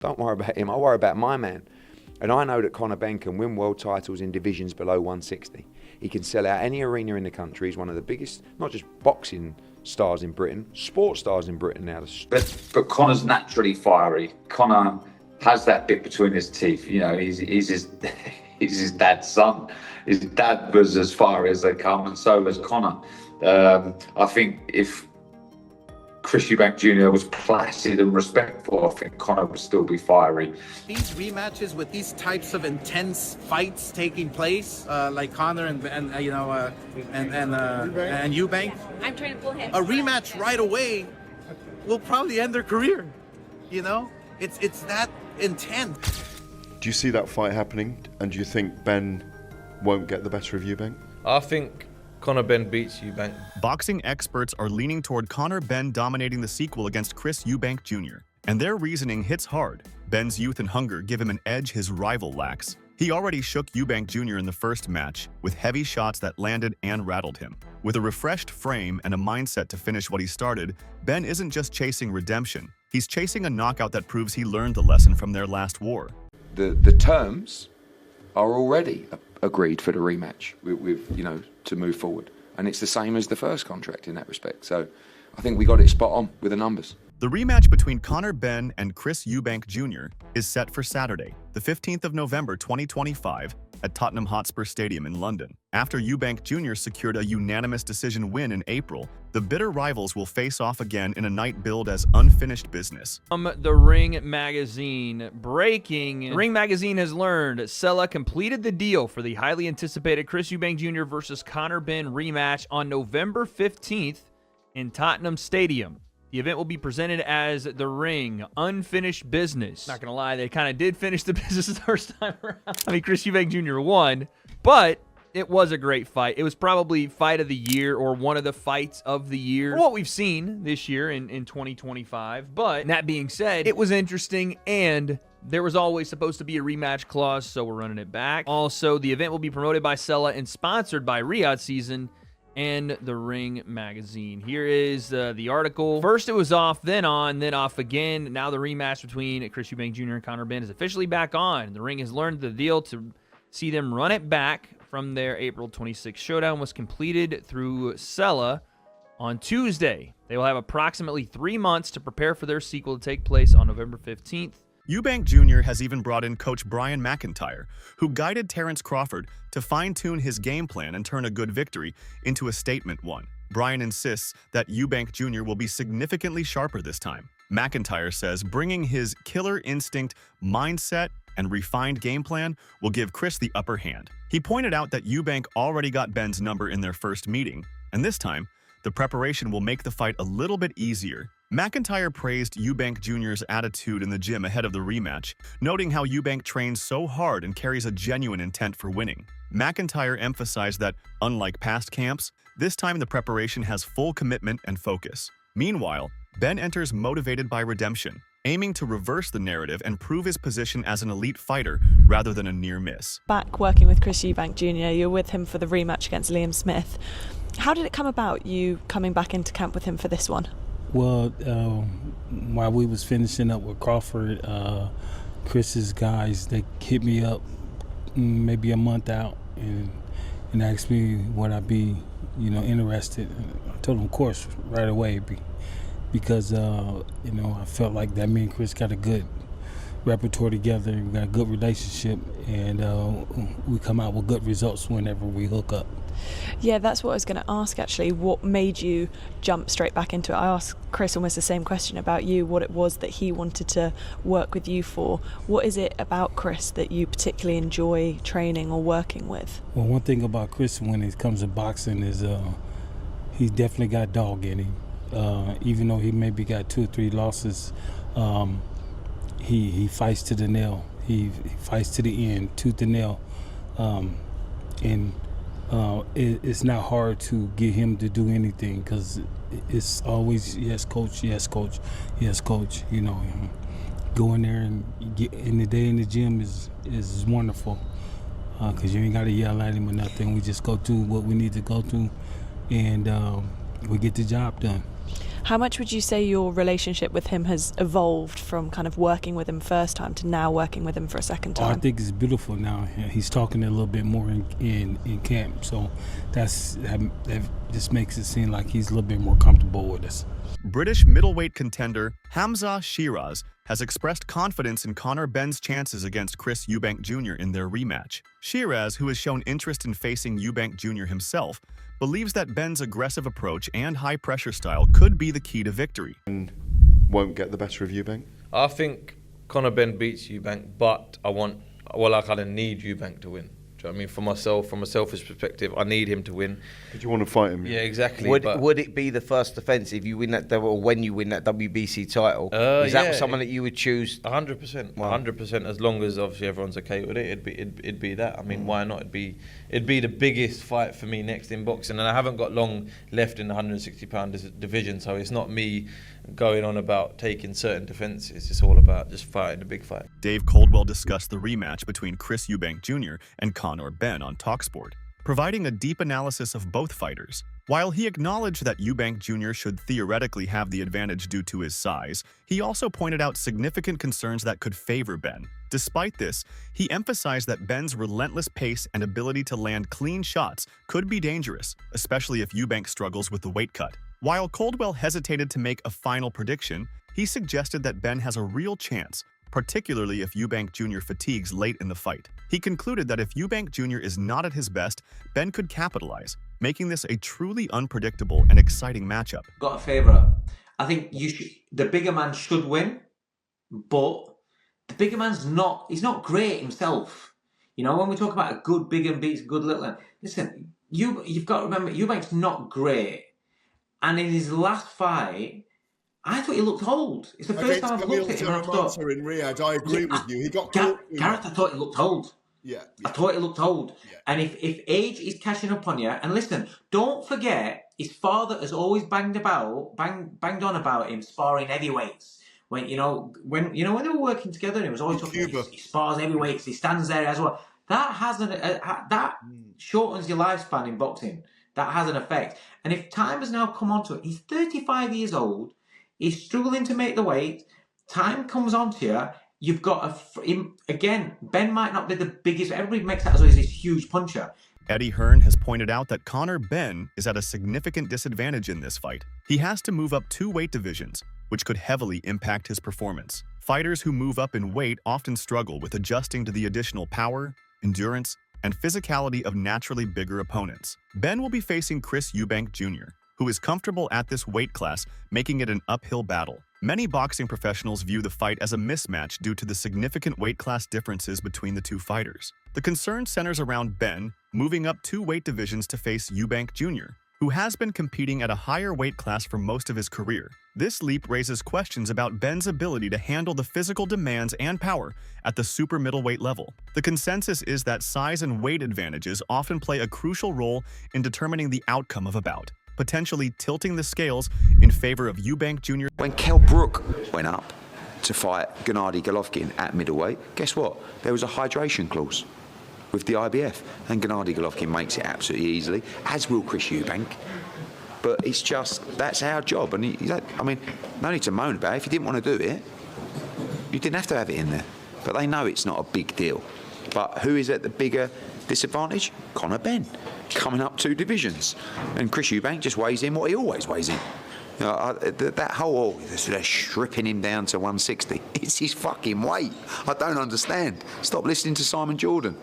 Don't worry about him, I worry about my man. And I know that Conor Benn can win world titles in divisions below 160. He can sell out any arena in the country. He's one of the biggest, not just boxing stars in Britain, sports stars in Britain now. But Conor's naturally fiery. Conor has that bit between his teeth. You know, he's his dad's son. His dad was as fiery as they come, and so was Conor. I think if Chris Eubank Jr. was placid and respectful, I think Conor would still be fiery. These rematches with these types of intense fights taking place, like Conor and Eubank, I'm trying to pull him. a rematch right away will probably end their career. You know, it's that intense. Do you see that fight happening? And do you think Ben won't get the better of Eubank? I think Conor Benn beats Eubank. Boxing experts are leaning toward Conor Benn dominating the sequel against Chris Eubank Jr. And their reasoning hits hard. Ben's youth and hunger give him an edge his rival lacks. He already shook Eubank Jr. in the first match with heavy shots that landed and rattled him. With a refreshed frame and a mindset to finish what he started, Benn isn't just chasing redemption. He's chasing a knockout that proves he learned the lesson from their last war. The terms are already agreed for the rematch with to move forward. And it's the same as the first contract in that respect. So I think we got it spot on with the numbers. The rematch between Conor Benn and Chris Eubank Jr. is set for Saturday, the 15th of November 2025 at Tottenham Hotspur Stadium in London. After Eubank Jr. secured a unanimous decision win in April, the bitter rivals will face off again in a night billed as unfinished business. The Ring Magazine. Breaking. Ring Magazine has learned Sella completed the deal for the highly anticipated Chris Eubank Jr. versus Conor Benn rematch on November 15th in Tottenham Stadium. The event will be presented as The Ring, unfinished business. Not gonna lie, they kind of did finish the business the first time around. I mean, Chris Eubank Jr. won, but it was a great fight. It was probably fight of the year or one of the fights of the year. What we've seen this year in 2025. But that being said, it was interesting, and there was always supposed to be a rematch clause, so we're running it back. Also, the event will be promoted by Sella and sponsored by Riyadh Season and The Ring Magazine. Here is the article. First it was off, then on, then off again. Now the rematch between Chris Eubank Jr. and Conor Benn is officially back on. The Ring has learned the deal to see them run it back from their April 26th showdown was completed through Sella on Tuesday. They will have approximately 3 months to prepare for their sequel to take place on November 15th. Eubank Jr. has even brought in coach Brian McIntyre, who guided Terence Crawford to fine-tune his game plan and turn a good victory into a statement one. Brian insists that Eubank Jr. will be significantly sharper this time. McIntyre says bringing his killer instinct, mindset, and refined game plan will give Chris the upper hand. He pointed out that Eubank already got Ben's number in their first meeting, and this time, the preparation will make the fight a little bit easier. McIntyre praised Eubank Jr.'s attitude in the gym ahead of the rematch, noting how Eubank trains so hard and carries a genuine intent for winning. McIntyre emphasized that, unlike past camps, this time the preparation has full commitment and focus. Meanwhile, Ben enters motivated by redemption, aiming to reverse the narrative and prove his position as an elite fighter rather than a near miss. Back working with Chris Eubank Jr., you're with him for the rematch against Liam Smith. How did it come about, you coming back into camp with him for this one? Well, while we was finishing up with Crawford, Chris's guys, they hit me up maybe a month out and asked me would I be, interested. I told them, of course, right away, because I felt like that me and Chris got a good repertoire together, we got a good relationship, and we come out with good results whenever we hook up. Yeah, that's what I was going to ask, actually. What made you jump straight back into it? I asked Chris almost the same question about you, what it was that he wanted to work with you for. What is it about Chris that you particularly enjoy training or working with? Well, one thing about Chris when it comes to boxing is he's definitely got dog in him. Even though he maybe got 2 or 3 losses, he fights to the nail. He fights to the end, tooth and nail. It's not hard to get him to do anything because it's always yes coach, yes coach, yes coach. Go in there and get in the day in the gym is wonderful because you ain't got to yell at him or nothing. We just go to what we need to go to, and we get the job done. How much would you say your relationship with him has evolved from kind of working with him first time to now working with him for a second time? I think it's beautiful now. He's talking a little bit more in camp, so that just makes it seem like he's a little bit more comfortable with us. British middleweight contender Hamza Shiraz has expressed confidence in Conor Benn's chances against Chris Eubank Jr. in their rematch. Shiraz, who has shown interest in facing Eubank Jr. himself, believes that Benn's aggressive approach and high-pressure style could be the key to victory. Won't get the better of Eubank? I think Conor Benn beats Eubank, but I kind of need Eubank to win. Do you know what I mean? For myself, from a selfish perspective, I need him to win. Did you want to fight him? Yeah, exactly. Would it be the first defence if you win that, or when you win that WBC title? Is that someone that you would choose? 100%. 100%. As long as obviously everyone's okay with it, it'd be that. I mean, why not? It'd be the biggest fight for me next in boxing, and I haven't got long left in the 160-pound division, so it's not me going on about taking certain defences. It's all about just fighting the big fight. Dave Coldwell discussed the rematch between Chris Eubank Jr. and Conor Benn on TalkSport, providing a deep analysis of both fighters. While he acknowledged that Eubank Jr. should theoretically have the advantage due to his size, he also pointed out significant concerns that could favor Benn. Despite this, he emphasized that Benn's relentless pace and ability to land clean shots could be dangerous, especially if Eubank struggles with the weight cut. While Coldwell hesitated to make a final prediction, he suggested that Benn has a real chance, particularly if Eubank Jr. fatigues late in the fight. He concluded that if Eubank Jr. is not at his best, Benn could capitalize, making this a truly unpredictable and exciting matchup. Got a favourite. I think the bigger man should win, but the bigger man's he's not great himself. You know, when we talk about a good big and beats a good little man, listen, you've got to remember, Eubank's not great. And in his last fight, I thought he looked old. It's the first time I've looked at him and I thought... in Riyadh, I agree with you. He got Gareth, I thought he looked old. Yeah. I thought he looked old. Yeah. And if age is catching up on you, and listen, don't forget, his father has always banged on about him sparring heavyweights. When they were working together, he was always talking about he spars heavyweights, he stands there as well. That shortens your lifespan in boxing. That has an effect. And if time has now come onto it, he's 35 years old, he's struggling to make the weight, time comes onto you, you've got again, Benn might not be the biggest, everybody makes that as always this huge puncher. Eddie Hearn has pointed out that Conor Benn is at a significant disadvantage in this fight. He has to move up 2 weight divisions, which could heavily impact his performance. Fighters who move up in weight often struggle with adjusting to the additional power, endurance, and physicality of naturally bigger opponents. Benn will be facing Chris Eubank Jr., who is comfortable at this weight class, making it an uphill battle. Many boxing professionals view the fight as a mismatch due to the significant weight class differences between the two fighters. The concern centers around Benn moving up 2 weight divisions to face Eubank Jr., who has been competing at a higher weight class for most of his career. This leap raises questions about Benn's ability to handle the physical demands and power at the super middleweight level. The consensus is that size and weight advantages often play a crucial role in determining the outcome of a bout, potentially tilting the scales in favor of Eubank Jr. When Kell Brook went up to fight Gennady Golovkin at middleweight, guess what? There was a hydration clause with the IBF, and Gennady Golovkin makes it absolutely easily, as will Chris Eubank. But it's just, that's our job, and no need to moan about it. If you didn't want to do it, you didn't have to have it in there. But they know it's not a big deal. But who is at the bigger disadvantage? Conor Benn, coming up 2 divisions. And Chris Eubank just weighs in what he always weighs in. You know, that whole, they're stripping him down to 160. It's his fucking weight. I don't understand. Stop listening to Simon Jordan.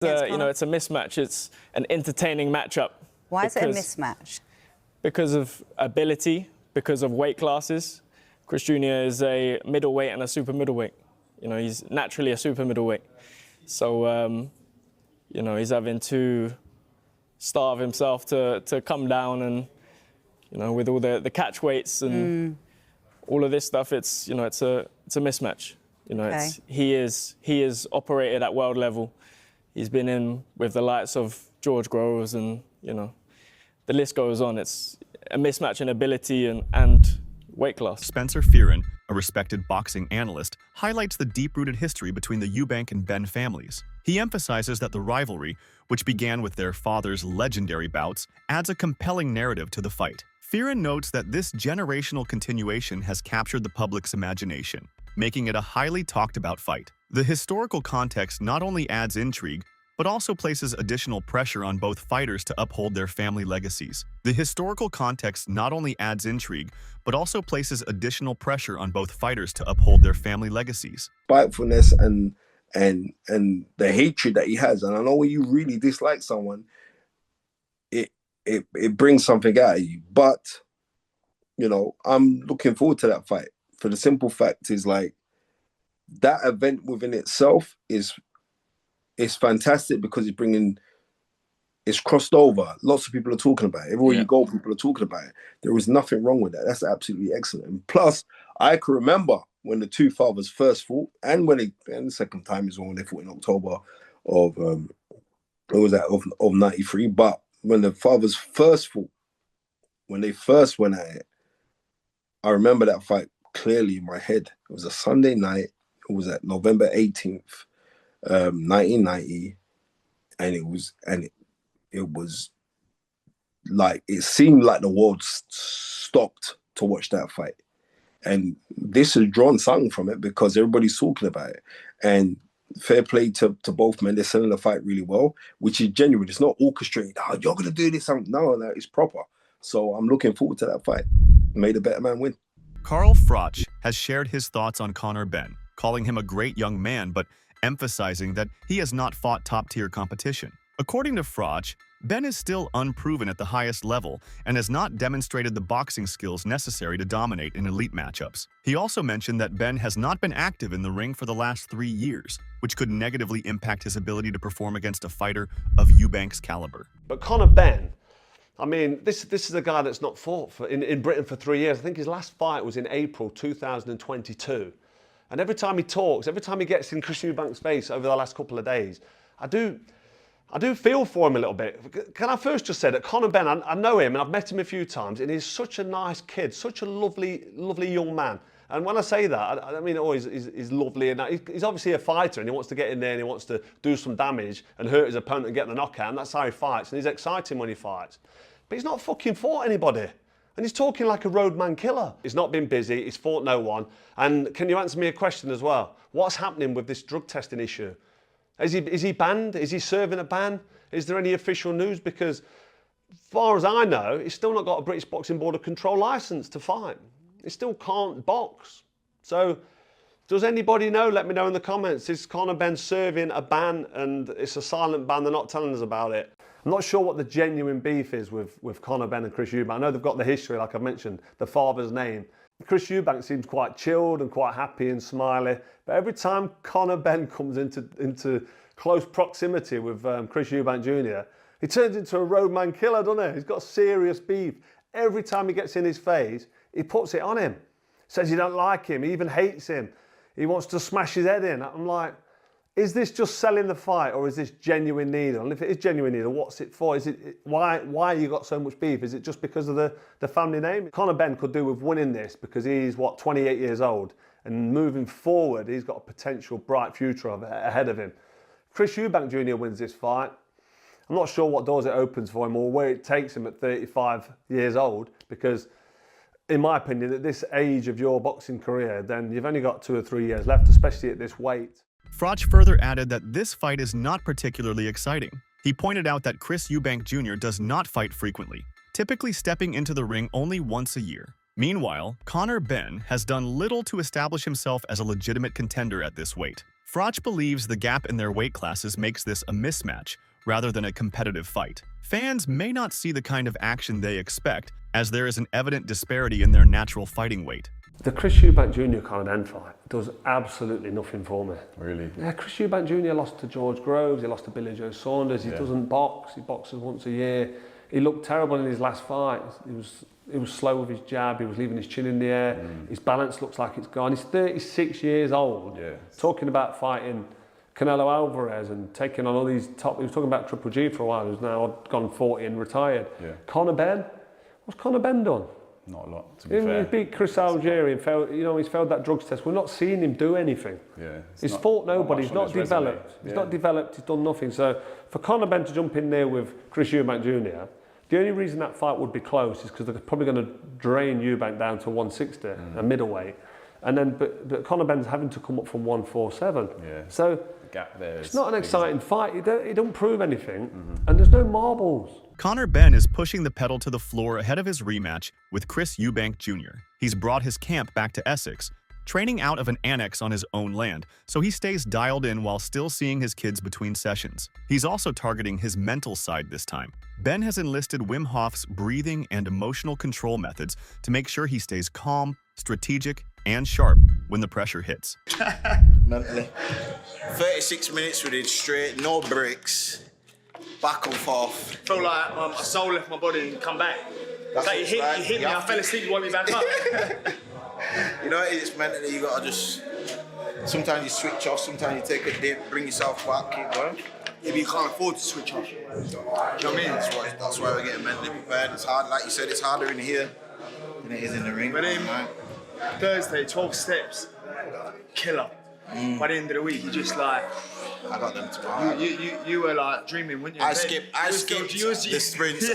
It's a mismatch. It's an entertaining matchup. Why is it a mismatch? Because of ability, because of weight classes. Chris Jr. is a middleweight and a super middleweight. You know, he's naturally a super middleweight. So, he's having to starve himself to come down and, with all the catch weights and all of this stuff, it's a mismatch. Okay. He is operated at world level. He's been in with the likes of George Groves and, the list goes on. It's a mismatch in ability and weight class. Spencer Fearon, a respected boxing analyst, highlights the deep-rooted history between the Eubank and Benn families. He emphasizes that the rivalry, which began with their father's legendary bouts, adds a compelling narrative to the fight. Fearon notes that this generational continuation has captured the public's imagination, making it a highly talked about fight. The historical context not only adds intrigue, but also places additional pressure on both fighters to uphold their family legacies. The historical context not only adds intrigue, but also places additional pressure on both fighters to uphold their family legacies. Spitefulness and the hatred that he has, and I know when you really dislike someone, it brings something out of you. But you know, I'm looking forward to that fight for the simple fact is like that event within itself is fantastic because it's crossed over. Lots of people are talking about it. Everywhere you go, people are talking about it. There was nothing wrong with that. That's absolutely excellent. And plus, I can remember when the two fathers first fought, and the second time is when they fought in October of of '93. But when the fathers first fought, when they first went at it, I remember that fight clearly in my head. It was a Sunday night. It was at November 18th, 1990, and it was like it seemed like the world stopped to watch that fight. And this has drawn something from it because everybody's talking about it. And fair play to both men. They're selling the fight really well, which is genuine. It's not orchestrated. Oh, you're going to do this. No, it's proper. So I'm looking forward to that fight. May the better man win. Carl Froch has shared his thoughts on Conor Benn, calling him a great young man, but emphasizing that he has not fought top-tier competition. According to Froch, Benn is still unproven at the highest level and has not demonstrated the boxing skills necessary to dominate in elite matchups. He also mentioned that Benn has not been active in the ring for the last 3 years, which could negatively impact his ability to perform against a fighter of Eubank's caliber. But Conor Benn, I mean, this is a guy that's not fought in Britain for 3 years. I think his last fight was in April 2022. And every time he talks, every time he gets in Chris Eubank's face over the last couple of days, I do feel for him a little bit. Can I first just say that Conor Benn, I know him and I've met him a few times, and he's such a nice kid, such a lovely, lovely young man. And when I say that, I don't mean he's lovely and that. He's obviously a fighter and he wants to get in there and he wants to do some damage and hurt his opponent and get the knockout, and that's how he fights, and he's exciting when he fights. But he's not fucking fought anybody. And he's talking like a roadman killer. He's not been busy, he's fought no one. And can you answer me a question as well? What's happening with this drug testing issue? Is he banned? Is he serving a ban? Is there any official news? Because as far as I know, he's still not got a British Boxing Board of Control licence to fight. He still can't box. So does anybody know? Let me know in the comments. Is Conor Benn serving a ban and it's a silent ban? They're not telling us about it. I'm not sure what the genuine beef is with Conor Benn and Chris Eubank. I know they've got the history, like I mentioned, the father's name. Chris Eubank seems quite chilled and quite happy and smiley, but every time Conor Benn comes into close proximity with Chris Eubank Jr., he turns into a roadman killer, doesn't he? He's got serious beef. Every time he gets in his face, he puts it on him. Says he don't like him, he even hates him. He wants to smash his head in. I'm like, is this just selling the fight or is this genuine need? And if it is genuine need, what's it for? Is it why you got so much beef? Is it just because of the family name? Conor Benn could do with winning this because he's 28 years old, and moving forward he's got a potential bright future ahead of him. Chris Eubank Jr. wins this fight. I'm not sure what doors it opens for him or where it takes him at 35 years old, because in my opinion, at this age of your boxing career, then you've only got 2 or 3 years left, especially at this weight. Froch further added that this fight is not particularly exciting. He pointed out that Chris Eubank Jr. does not fight frequently, typically stepping into the ring only once a year. Meanwhile, Conor Benn has done little to establish himself as a legitimate contender at this weight. Froch believes the gap in their weight classes makes this a mismatch rather than a competitive fight. Fans may not see the kind of action they expect, as there is an evident disparity in their natural fighting weight. The Chris Eubank Jr. Conor Benn fight does absolutely nothing for me. Really? Yeah, Chris Eubank Jr. lost to George Groves, he lost to Billy Joe Saunders, he doesn't box, he boxes once a year. He looked terrible in his last fight. He was slow with his jab, he was leaving his chin in the air, his balance looks like it's gone. He's 36 years old, talking about fighting Canelo Alvarez and taking on all these top, he was talking about Triple G for a while, who's now gone 40 and retired. Conor Benn, what's Conor Benn done? Not a lot, to be fair. He beat Chris Algieri and failed, he's failed that drugs test. We're not seeing him do anything. He's fought nobody, he's not developed. He's not developed, he's done nothing. So for Conor Benn to jump in there with Chris Eubank Jr., The only reason that fight would be close is because they're probably going to drain Eubank down to 160, a middleweight, and then but Conor Benn's having to come up from 147. Yeah. So the gap there it's not an exciting fight. It don't prove anything, and there's no marbles. Conor Benn is pushing the pedal to the floor ahead of his rematch with Chris Eubank Jr. He's brought his camp back to Essex, training out of an annex on his own land, so he stays dialed in while still seeing his kids between sessions. He's also targeting his mental side this time. Ben has enlisted Wim Hof's breathing and emotional control methods to make sure he stays calm, strategic, and sharp when the pressure hits. Mentally. 36 minutes with it straight, no breaks, back and forth. Feel like my soul left my body and come back. That's like you hit me, I fell asleep, you want me back up. You know, it's mentally, you gotta just, sometimes you switch off, sometimes you take a dip, bring yourself back, keep going. If you can't afford to switch off. Do you know what I mean? That's why we're getting mentally prepared. It's hard, like you said, it's harder in here than it is in the ring. But then, Thursday, 12 steps, killer. By the end of the week, you just like... I got them tomorrow. You were like dreaming, weren't you? I skipped the sprints.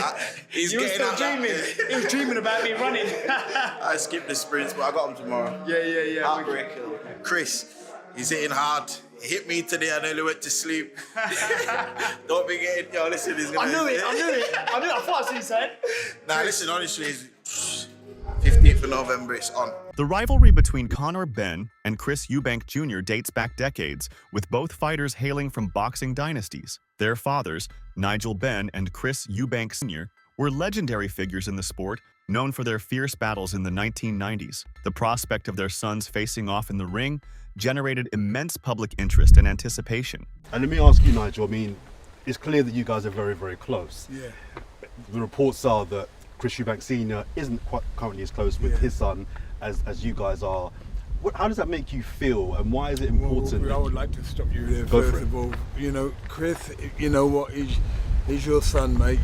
He's you were getting still dreaming. He was dreaming about me running. I skipped the sprints, but I got them tomorrow. Yeah. Heartbreaker. Chris, he's hitting hard. He hit me today, I nearly went to sleep. Don't be getting, listen, he's gonna... I knew it. I thought I seen something. Nah, listen, honestly, 15th of November, it's on. The rivalry between Conor Benn and Chris Eubank Jr. dates back decades, with both fighters hailing from boxing dynasties. Their fathers, Nigel Benn and Chris Eubank Sr., were legendary figures in the sport, known for their fierce battles in the 1990s. The prospect of their sons facing off in the ring generated immense public interest and anticipation. And let me ask you, Nigel, I mean, it's clear that you guys are very, very close. Yeah. The reports are that Chris Eubank Sr. isn't quite currently as close with his son as you guys are. How does that make you feel, and why is it important? Well, I would like to stop you there. Go First for it. of all, Chris, you know what, he's your son, mate.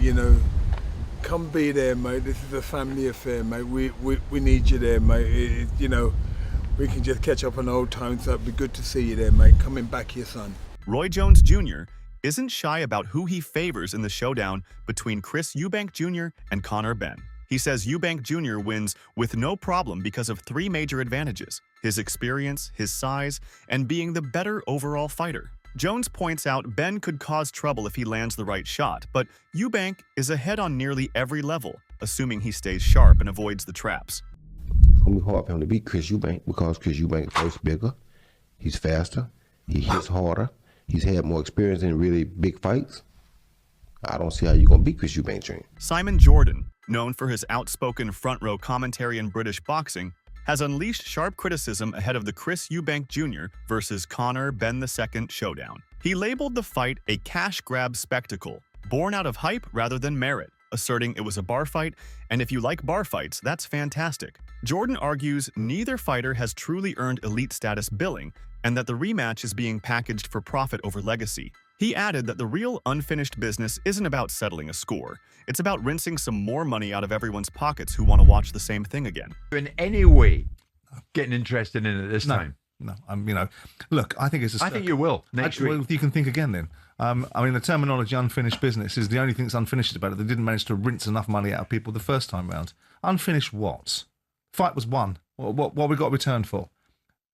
Come be there, mate. This is a family affair, mate. We need you there, mate. We can just catch up on old times. So it'd be good to see you there, mate. Coming back, your son. Roy Jones Jr. isn't shy about who he favors in the showdown between Chris Eubank Jr. and Conor Benn. He says Eubank Jr. wins with no problem because of three major advantages: his experience, his size, and being the better overall fighter. Jones points out Benn could cause trouble if he lands the right shot, but Eubank is ahead on nearly every level, assuming he stays sharp and avoids the traps. It's going to be hard for him to beat Chris Eubank because Chris Eubank is first bigger, he's faster, he hits harder, he's had more experience in really big fights. I don't see how you're going to beat Chris Eubank Jr. Simon Jordan, known for his outspoken front-row commentary in British boxing, has unleashed sharp criticism ahead of the Chris Eubank Jr. versus Conor Benn II showdown. He labeled the fight a cash grab spectacle, born out of hype rather than merit, asserting it was a bar fight, and if you like bar fights, that's fantastic. Jordan argues neither fighter has truly earned elite status billing, and that the rematch is being packaged for profit over legacy. He added that the real unfinished business isn't about settling a score. It's about rinsing some more money out of everyone's pockets who want to watch the same thing again. In any way getting interested in it this time? No, look, I think it's I think you will next week. Well, you can think again then. The terminology unfinished business is the only thing that's unfinished about it. They didn't manage to rinse enough money out of people the first time round. Unfinished what? Fight was won. What we got returned for?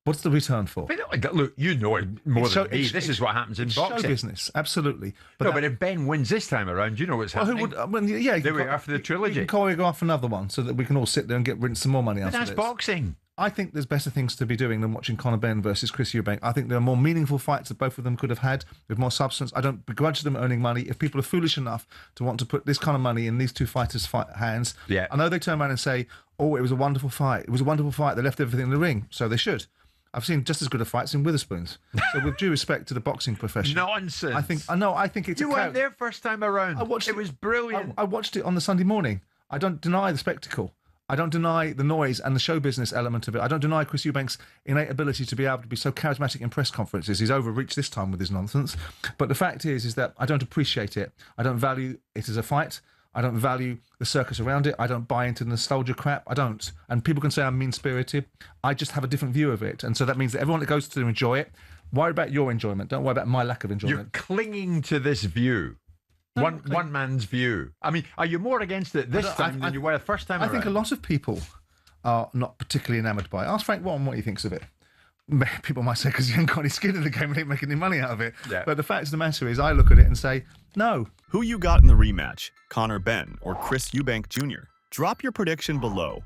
What's the return for? Look, you know it more than me. This is what happens in boxing. Show business, absolutely. But if Ben wins this time around, you know what's happening. There we are for the trilogy. You can choreograph another one so that we can all sit there and get rinse some more money out of this. That's boxing. I think there's better things to be doing than watching Conor Benn versus Chris Eubank. I think there are more meaningful fights that both of them could have had with more substance. I don't begrudge them earning money. If people are foolish enough to want to put this kind of money in these two fighters' hands, I know they turn around and say, "Oh, it was a wonderful fight. It was a wonderful fight. They left everything in the ring," so they should. I've seen just as good a fights in Witherspoons. So with due respect to the boxing profession. Nonsense. I think it's You weren't there first time around. It was brilliant. I watched it on the Sunday morning. I don't deny the spectacle. I don't deny the noise and the show business element of it. I don't deny Chris Eubank's innate ability to be able to be so charismatic in press conferences. He's overreached this time with his nonsense. But the fact is that I don't appreciate it. I don't value it as a fight. I don't value the circus around it. I don't buy into the nostalgia crap. I don't. And people can say I'm mean-spirited. I just have a different view of it. And so that means that everyone that goes to enjoy it, worry about your enjoyment. Don't worry about my lack of enjoyment. You're clinging to this view. One man's view. I mean, are you more against it this time than you were the first time around? I think a lot of people are not particularly enamoured by it. Ask Frank Warren what he thinks of it. People might say because he ain't got any skin in the game and ain't making any money out of it. Yeah. But the fact of the matter is, I look at it and say, no. Who you got in the rematch, Conor Benn or Chris Eubank Jr.? Drop your prediction below.